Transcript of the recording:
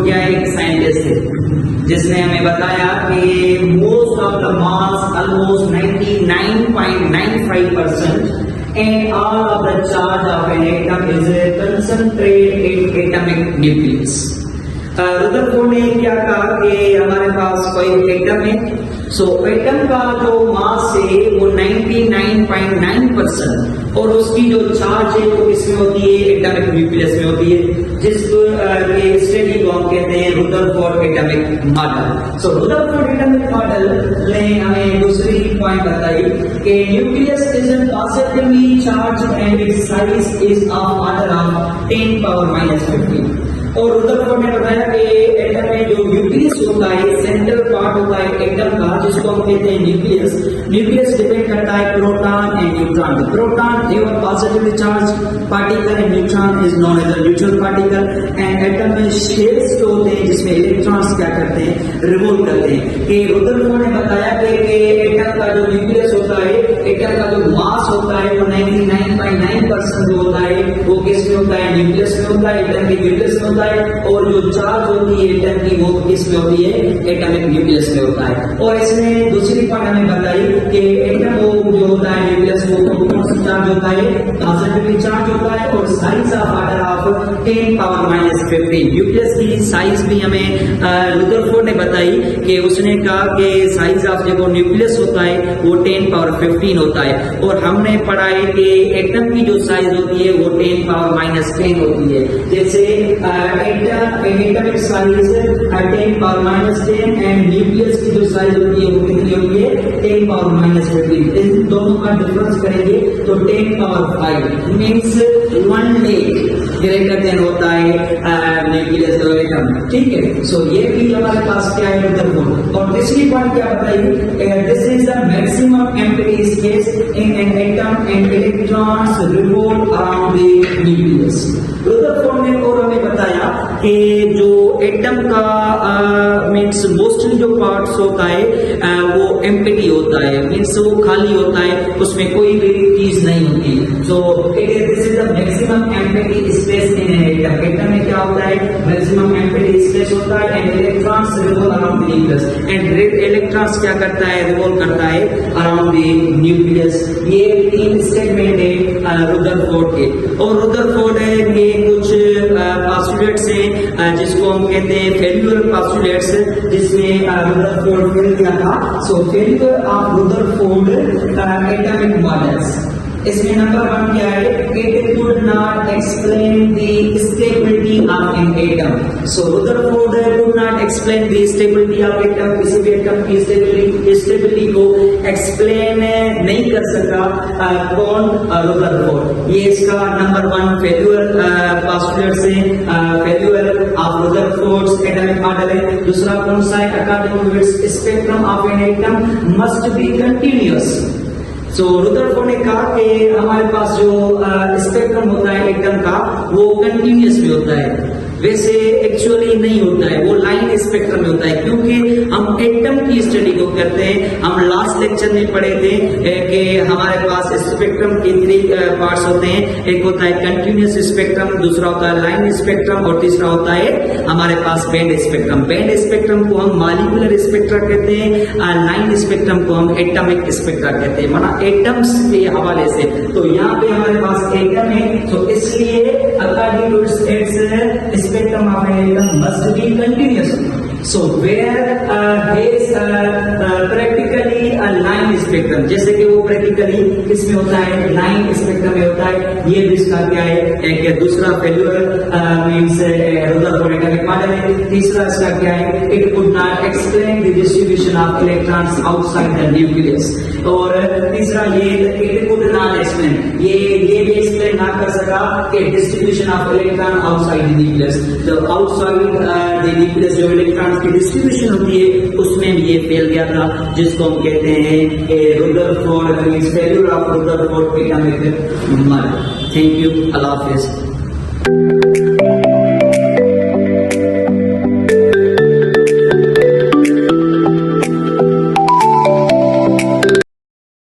Rutherford क्या है, एक साइंटिस्ट है जिसने हमें बताया कि most of the mass almost 99.95% and all of the charge of an atom is concentrated in atomic nucleus. Rutherford ने क्या कहा कि हमारे पास कोई एटम है, सो एटम का जो मास है वो 99.9% और उसकी जो चार्ज है वो किसमें होती है, एटॉमिक न्यूक्लियस में होती है, जिसको ये स्टडी को हम कहते हैं रुदरफोर्ड एटॉमिक मॉडल। सो रुदरफोर्ड एटॉमिक मॉडल ने हमें दूसरी पॉइंट बताई कि nucleus is positively charged and it's size is of order of 10⁻⁻15। और रुदरफोर्ड ने बताया कि एटम में जो न्यूक्लियस होता है, सेंट्रल पार्ट होता है एटम का, जिसको हम कहते हैं न्यूक्लियस, न्यूक्लियस डिपेंड करता है प्रोटॉन एंड न्यूट्रॉन। प्रोटॉन जो positively charge particle and neutron is known as a neutral particle and atom में शेल्स होते हैं जिसमें इलेक्ट्रॉन्स क्या करते हैं, रिवॉल्व करते हैं। कि रुदरफोर्ड ने बताया कि एटम का जो न्यूक्लियस होता है, एटम का जो मास होता है वो 99.9% जो होता है वो किसमें होता है, न्यूक्लियस में होता है, एटम के न्यूक्लियस में होता है, और जो चार्ज होती है एटम की वो किसमें होती है, एटॉमिक न्यूक्लियस में होता है। और इसने दूसरी पॉइंट हमें बताई कि एटम वो जो होता है न्यूक्लियस वो कौन सा चार्ज होता है, पॉजिटिवली चार्ज होता है और size of order of 10⁻⁻15। Nucleus की साइज भी हमें रुदरफोर्ड ने बताई कि उसने कहा कि साइज ऑफ जो न्यूक्लियस होता है वो 10⁻15 होता है, और हमने पढ़ा है कि एटम की जो साइज होती है वो 10⁻⁻10 होती है। जैसे एटॉमिक साइज 10⁻⁻10 एंड न्यूक्लियस की जो साइज होती है वो कितनी होती है, 10⁻⁻15। इन दोनों का डिफरेंस करेंगे तो 10⁻5 मींस 1 लेख ग्रेटर देन होता है न्यूक्लियस एटम। ठीक है, सो ये भी हमारे पास क्या है, रुदरफोर्ड। और तीसरी पॉइंट क्या बताई, this is the maximum empty space in an atom and electrons revolve around the nucleus. Rutherford ने और हमें बताया कि जो एटम का मीन्स मोस्टली जो पार्ट्स होता है वो एम्प्टी होता है, मीन्स वो खाली होता है, उसमें कोई भी चीज नहीं होती। So this is the maximum empty space in atom. Atom में क्या होता है, मैक्सिमम एम्प्टी स्पेस होता है and electrons revolve around the nucleus and electrons क्या करता है, रिवॉल्व करता है अराउंड द न्यूक्लियस। ये 3 स्टेटमेंट है रुदरफोर्ड के। और रुदरफोर्ड है ये कुछ पोस्टुलेट्स हैं जिसको हम कहते हैं फेल्यूर पोस्टुलेट्स, जिसमें रुदरफोर्ड फेल किया था। So failure of Rutherford atomic models, इसमें नंबर 1 क्या है, it could not explain the stability of an atom. So Rutherford could not explain the stability of atom, किसी भी एटम की स्टेबिलिटी को एक्सप्लेन नहीं कर सका कौन, रुदरफोर्ड। ये इसका नंबर 1 फेल्यूर पोस्टुलेट से failure of Rutherford's atomic model है। दूसरा कौन सा है, according to its spectrum of an atom must be continuous. So Rutherford ने कहा कि हमारे पास जो स्पेक्ट्रम होता है एटम का वो कंटिन्यूअस भी होता है, वैसे एक्चुअली नहीं होता है, वो लाइन स्पेक्ट्रम में होता है, क्योंकि हम एटम की स्टडी को करते हैं। हम लास्ट लेक्चर में पढ़े थे कि हमारे पास स्पेक्ट्रम के 3 पार्ट्स होते हैं, एक होता है कंटिन्यूअस स्पेक्ट्रम, दूसरा होता है लाइन स्पेक्ट्रम और तीसरा होता है हमारे pass band spectrum. Band spectrum को हम मॉलिक्यूलर स्पेक्ट्रा कहते हैं, लाइन स्पेक्ट्रम को हम एटॉमिक स्पेक्ट्रा कहते हैं, माना एटम्स के हवाले से। तो यहाँ पे हमारे पास एटम है, तो इसलिए according to its spectrum of an atom must be continuous. So where is practically a line spectrum, जैसे कि वो practically किसमें होता है, लाइन स्पेक्ट्रम में होता है। ये भी इसका क्या है, एक दूसरा failure means Rutherford atomic model है। तीसरा इसका क्या है, it could not explain the distribution of electrons outside the nucleus. और तीसरा ये इट कुड नॉट एक्सप्लेन, ये भी एक्सप्लेन ना कर सका कि distribution of electron outside the nucleus. जो आउटसाइड द न्यूक्लियस जो इलेक्ट्रॉन की डिस्ट्रीब्यूशन होती है उसमें भी ये फेल गया था, जिसको हम कहते हैं Rutherford failure of Rutherford atomic model. Thank you, Allah Hafiz.